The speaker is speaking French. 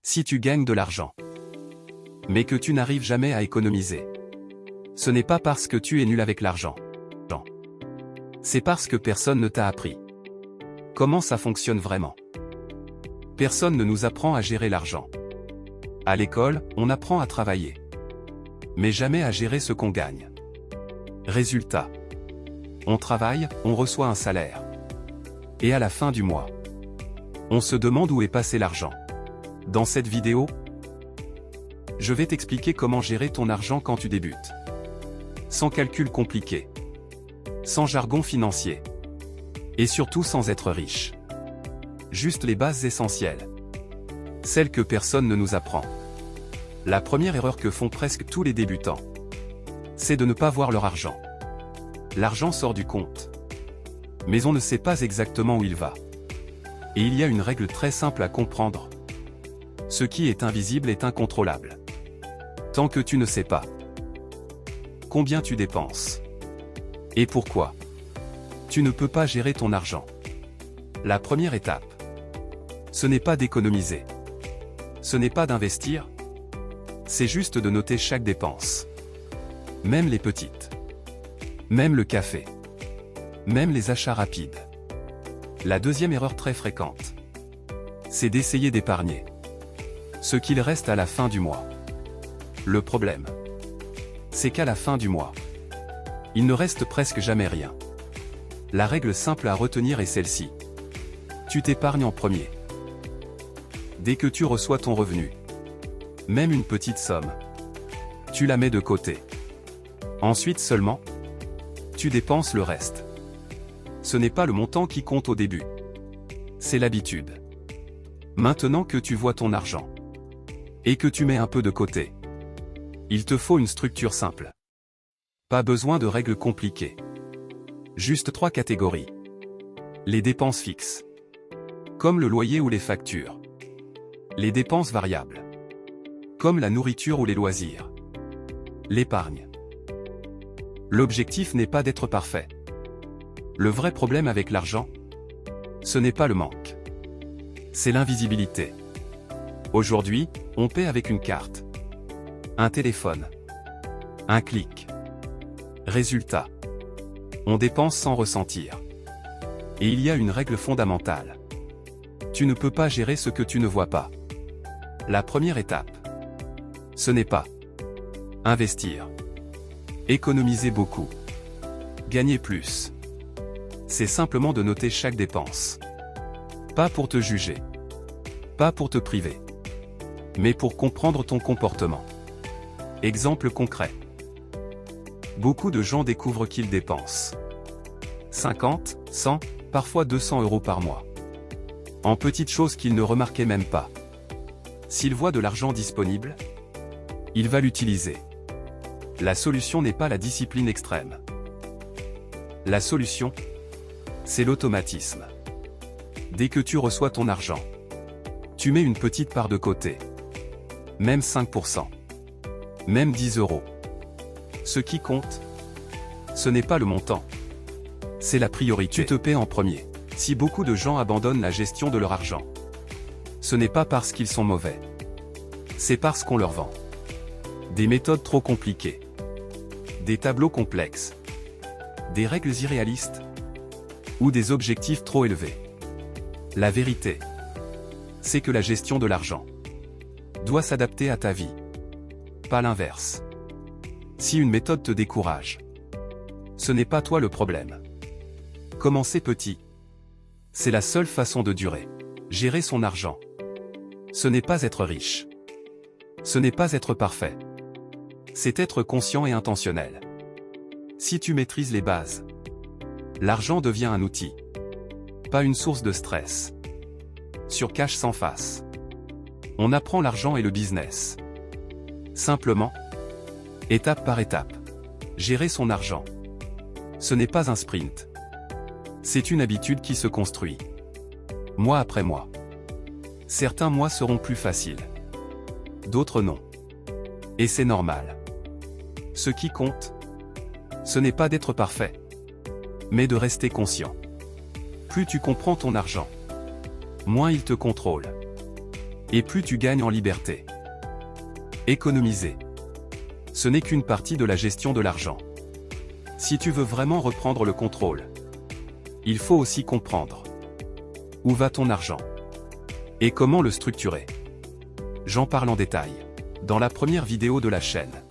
Si tu gagnes de l'argent, mais que tu n'arrives jamais à économiser, ce n'est pas parce que tu es nul avec l'argent. C'est parce que personne ne t'a appris comment ça fonctionne vraiment. Personne ne nous apprend à gérer l'argent. À l'école, on apprend à travailler, mais jamais à gérer ce qu'on gagne. Résultat, on travaille, on reçoit un salaire. Et à la fin du mois, on se demande où est passé l'argent. Dans cette vidéo, je vais t'expliquer comment gérer ton argent quand tu débutes. Sans calcul compliqué, sans jargon financier, et surtout sans être riche. Juste les bases essentielles, celles que personne ne nous apprend. La première erreur que font presque tous les débutants, c'est de ne pas voir leur argent. L'argent sort du compte, mais on ne sait pas exactement où il va. Et il y a une règle très simple à comprendre. Ce qui est invisible est incontrôlable. Tant que tu ne sais pas combien tu dépenses et pourquoi, tu ne peux pas gérer ton argent. La première étape, ce n'est pas d'économiser. Ce n'est pas d'investir. C'est juste de noter chaque dépense. Même les petites. Même le café. Même les achats rapides. La deuxième erreur très fréquente, c'est d'essayer d'épargner ce qu'il reste à la fin du mois. Le problème, c'est qu'à la fin du mois, il ne reste presque jamais rien. La règle simple à retenir est celle-ci. Tu t'épargnes en premier. Dès que tu reçois ton revenu, même une petite somme, tu la mets de côté. Ensuite seulement, tu dépenses le reste. Ce n'est pas le montant qui compte au début. C'est l'habitude. Maintenant que tu vois ton argent, et que tu mets un peu de côté, il te faut une structure simple. Pas besoin de règles compliquées. Juste 3 catégories. Les dépenses fixes, comme le loyer ou les factures. Les dépenses variables, comme la nourriture ou les loisirs. L'épargne. L'objectif n'est pas d'être parfait. Le vrai problème avec l'argent, ce n'est pas le manque. C'est l'invisibilité. Aujourd'hui, on paie avec une carte, un téléphone, un clic. Résultat, on dépense sans ressentir. Et il y a une règle fondamentale. Tu ne peux pas gérer ce que tu ne vois pas. La première étape, ce n'est pas investir, économiser beaucoup, gagner plus. C'est simplement de noter chaque dépense. Pas pour te juger, pas pour te priver, mais pour comprendre ton comportement. Exemple concret. Beaucoup de gens découvrent qu'ils dépensent 50, 100, parfois 200 € par mois. En petites choses qu'ils ne remarquaient même pas. S'il voit de l'argent disponible, il va l'utiliser. La solution n'est pas la discipline extrême. La solution, c'est l'automatisme. Dès que tu reçois ton argent, tu mets une petite part de côté. Même 5%. Même 10 €. Ce qui compte, ce n'est pas le montant. C'est la priorité. Tu te paies en premier. Si beaucoup de gens abandonnent la gestion de leur argent, ce n'est pas parce qu'ils sont mauvais. C'est parce qu'on leur vend des méthodes trop compliquées, des tableaux complexes, des règles irréalistes, ou des objectifs trop élevés. La vérité, c'est que la gestion de l'argent doit s'adapter à ta vie, pas l'inverse. Si une méthode te décourage, ce n'est pas toi le problème. Commencer petit, c'est la seule façon de durer. Gérer son argent, ce n'est pas être riche. Ce n'est pas être parfait. C'est être conscient et intentionnel. Si tu maîtrises les bases, l'argent devient un outil, pas une source de stress. Sur Cash sans face, on apprend l'argent et le business. Simplement, étape par étape. Gérer son argent, ce n'est pas un sprint. C'est une habitude qui se construit, mois après mois. Certains mois seront plus faciles, d'autres non. Et c'est normal. Ce qui compte, ce n'est pas d'être parfait, mais de rester conscient. Plus tu comprends ton argent, moins il te contrôle. Et plus tu gagnes en liberté. Économiser. Ce n'est qu'une partie de la gestion de l'argent. Si tu veux vraiment reprendre le contrôle, il faut aussi comprendre où va ton argent et comment le structurer. J'en parle en détail dans la première vidéo de la chaîne.